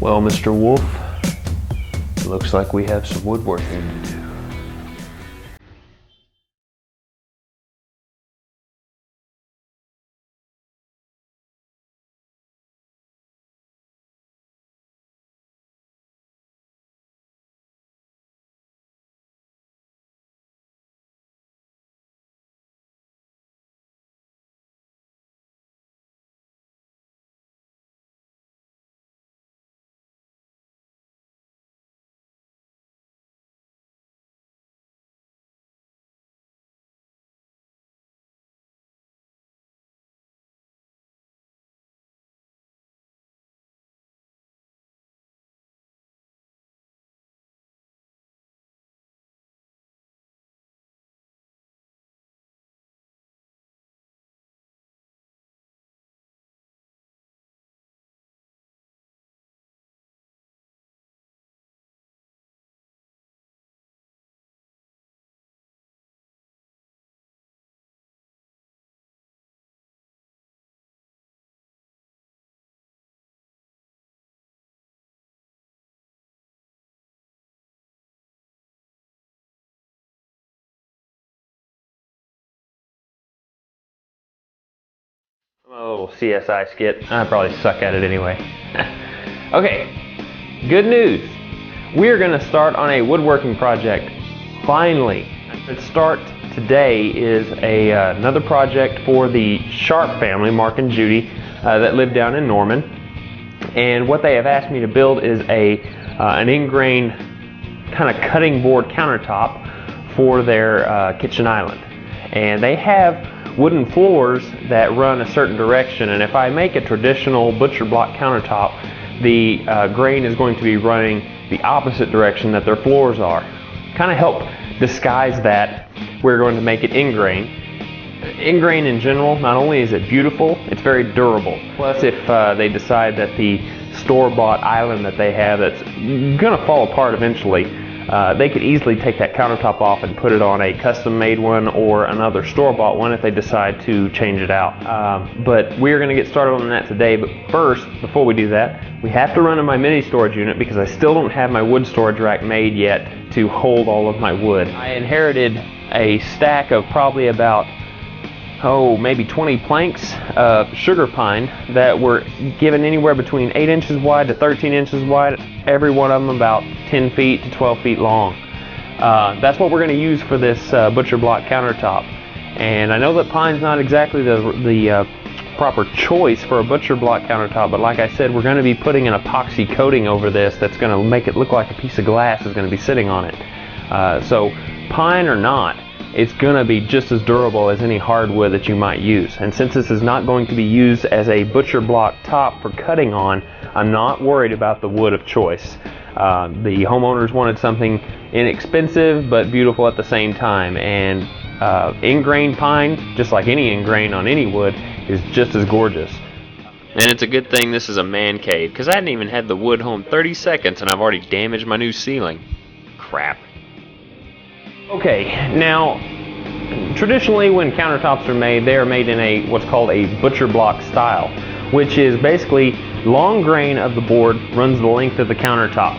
Well, Mr. Wolf, looks like we have some woodworking to do. A little CSI skit. I probably suck at it anyway. Okay, good news. We're going to start on a woodworking project. Finally. The start today is another project for the Sharp family, Mark and Judy, that live down in Norman. And what they have asked me to build is an Ingrain kind of cutting board countertop for their kitchen island. And they have wooden floors that run a certain direction, and if I make a traditional butcher block countertop, the grain is going to be running the opposite direction that their floors are. Kind of help disguise that, we're going to make it Ingrain. Ingrain in general, not only is it beautiful, it's very durable. Plus, if they decide that the store-bought island that they have that's going to fall apart eventually, they could easily take that countertop off and put it on a custom-made one or another store-bought one if they decide to change it out. But we're going to get started on that today. But first, before we do that, we have to run in my mini storage unit because I still don't have my wood storage rack made yet to hold all of my wood. I inherited a stack of probably about maybe 20 planks of sugar pine that were given anywhere between 8 inches wide to 13 inches wide, every one of them about 10 feet to 12 feet long. That's what we're going to use for this butcher block countertop. And I know that pine's not exactly the proper choice for a butcher block countertop, but like I said, we're going to be putting an epoxy coating over this that's going to make it look like a piece of glass is going to be sitting on it. So pine or not, it's going to be just as durable as any hardwood that you might use. And since this is not going to be used as a butcher block top for cutting on, I'm not worried about the wood of choice. The homeowners wanted something inexpensive but beautiful at the same time, and Ingrain pine, just like any Ingrain on any wood, is just as gorgeous. And it's a good thing this is a man cave, because I hadn't even had the wood home 30 seconds and I've already damaged my new ceiling. Crap. Okay, now traditionally when countertops are made, they are made in what's called a butcher block style, which is basically long grain of the board runs the length of the countertop.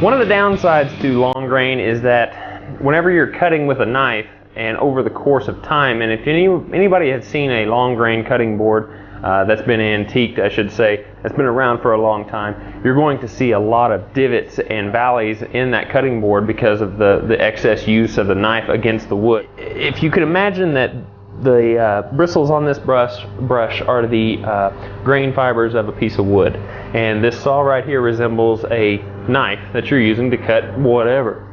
One of the downsides to long grain is that whenever you're cutting with a knife and over the course of time, and if anybody has seen a long grain cutting board that's been antiqued, I should say, that's been around for a long time, you're going to see a lot of divots and valleys in that cutting board because of the excess use of the knife against the wood. If you could imagine that the bristles on this brush are the grain fibers of a piece of wood, and this saw right here resembles a knife that you're using to cut whatever.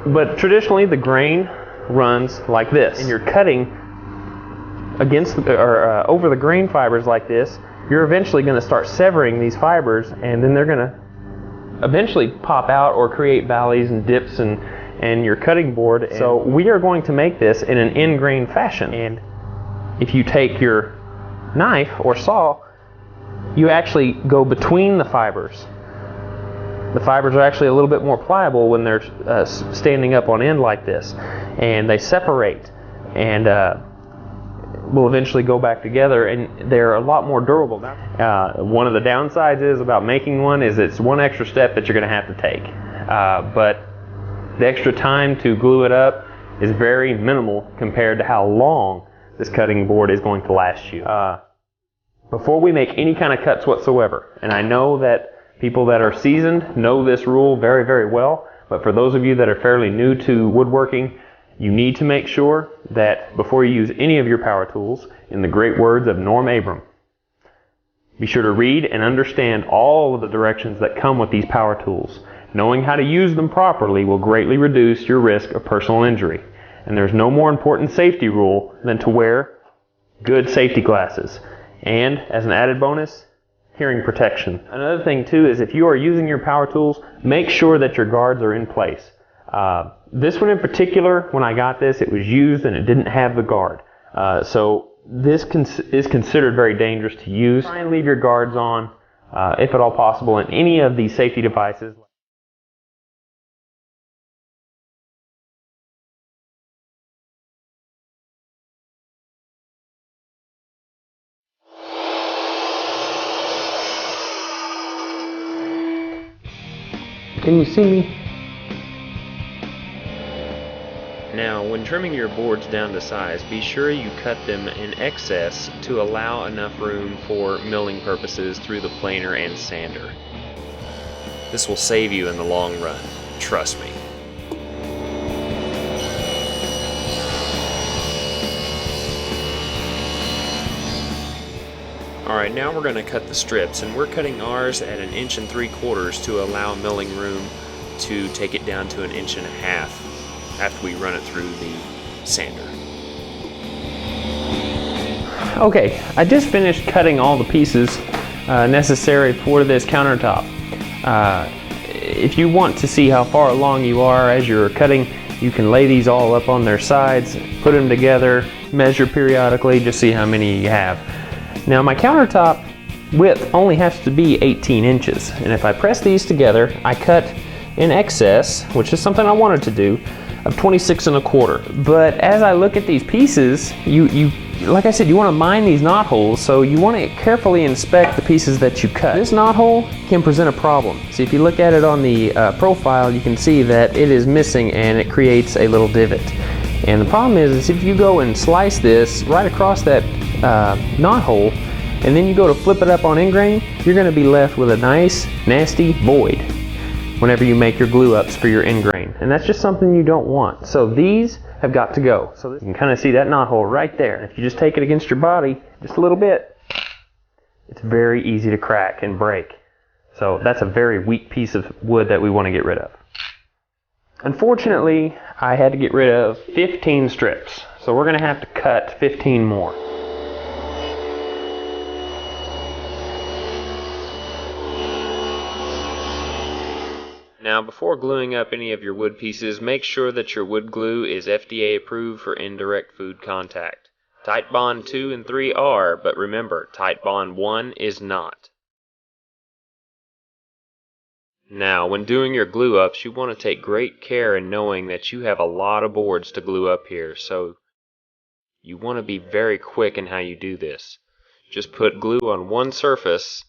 But traditionally the grain runs like this, and you're cutting against over the grain fibers like this. You're eventually going to start severing these fibers, and then they're going to eventually pop out or create valleys and dips and your cutting board. So we are going to make this in an Ingrain fashion, and if you take your knife or saw, you actually go between the fibers. The fibers are actually a little bit more pliable when they're standing up on end like this, and they separate. And will eventually go back together, and they're a lot more durable. One of the downsides is about making one is it's one extra step that you're going to have to take. But the extra time to glue it up is very minimal compared to how long this cutting board is going to last you. Before we make any kind of cuts whatsoever, and I know that people that are seasoned know this rule very, very well, but for those of you that are fairly new to woodworking, you need to make sure that before you use any of your power tools, in the great words of Norm Abram, be sure to read and understand all of the directions that come with these power tools. Knowing how to use them properly will greatly reduce your risk of personal injury. And there's no more important safety rule than to wear good safety glasses. And, as an added bonus, hearing protection. Another thing too is if you are using your power tools, make sure that your guards are in place. This one in particular, when I got this, it was used and it didn't have the guard. So this is considered very dangerous to use. Try and leave your guards on, if at all possible, in any of these safety devices. Can you see me? Now, when trimming your boards down to size, be sure you cut them in excess to allow enough room for milling purposes through the planer and sander. This will save you in the long run, trust me. Alright, now we're going to cut the strips, and we're cutting ours at 1 3/4 inches to allow milling room to take it down to 1.5 inches after we run it through the sander. Okay, I just finished cutting all the pieces necessary for this countertop. If you want to see how far along you are as you're cutting, you can lay these all up on their sides, put them together, measure periodically, just see how many you have. Now my countertop width only has to be 18 inches, and if I press these together, I cut in excess, which is something I wanted to do, of 26 1/4. But as I look at these pieces, like I said, you want to mind these knot holes, so you want to carefully inspect the pieces that you cut. This knot hole can present a problem. See, if you look at it on the profile, you can see that it is missing and it creates a little divot. And the problem is if you go and slice this right across that knot hole, and then you go to flip it up on Ingrain, you're going to be left with a nice, nasty void whenever you make your glue ups for your Ingrain. And that's just something you don't want. So these have got to go. So you can kind of see that knot hole right there. If you just take it against your body, just a little bit, it's very easy to crack and break. So that's a very weak piece of wood that we want to get rid of. Unfortunately, I had to get rid of 15 strips. So we're going to have to cut 15 more. Now, before gluing up any of your wood pieces, make sure that your wood glue is FDA approved for indirect food contact. Titebond 2 and 3 are, but remember, Titebond 1 is not. Now, when doing your glue ups, you want to take great care in knowing that you have a lot of boards to glue up here, so you want to be very quick in how you do this. Just put glue on one surface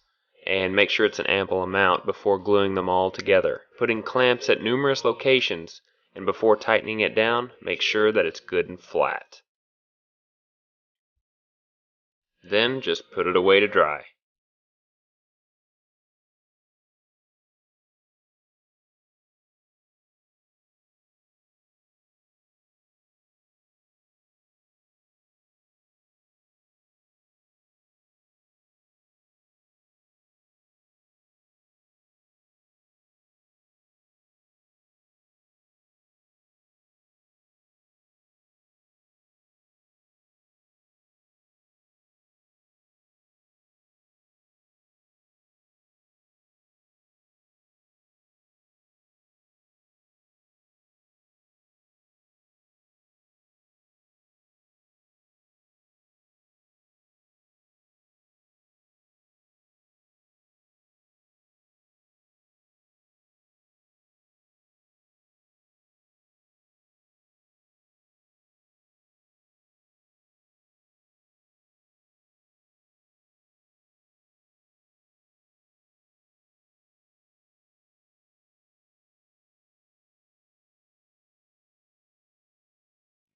and make sure it's an ample amount before gluing them all together. Putting clamps at numerous locations, and before tightening it down, make sure that it's good and flat. Then just put it away to dry.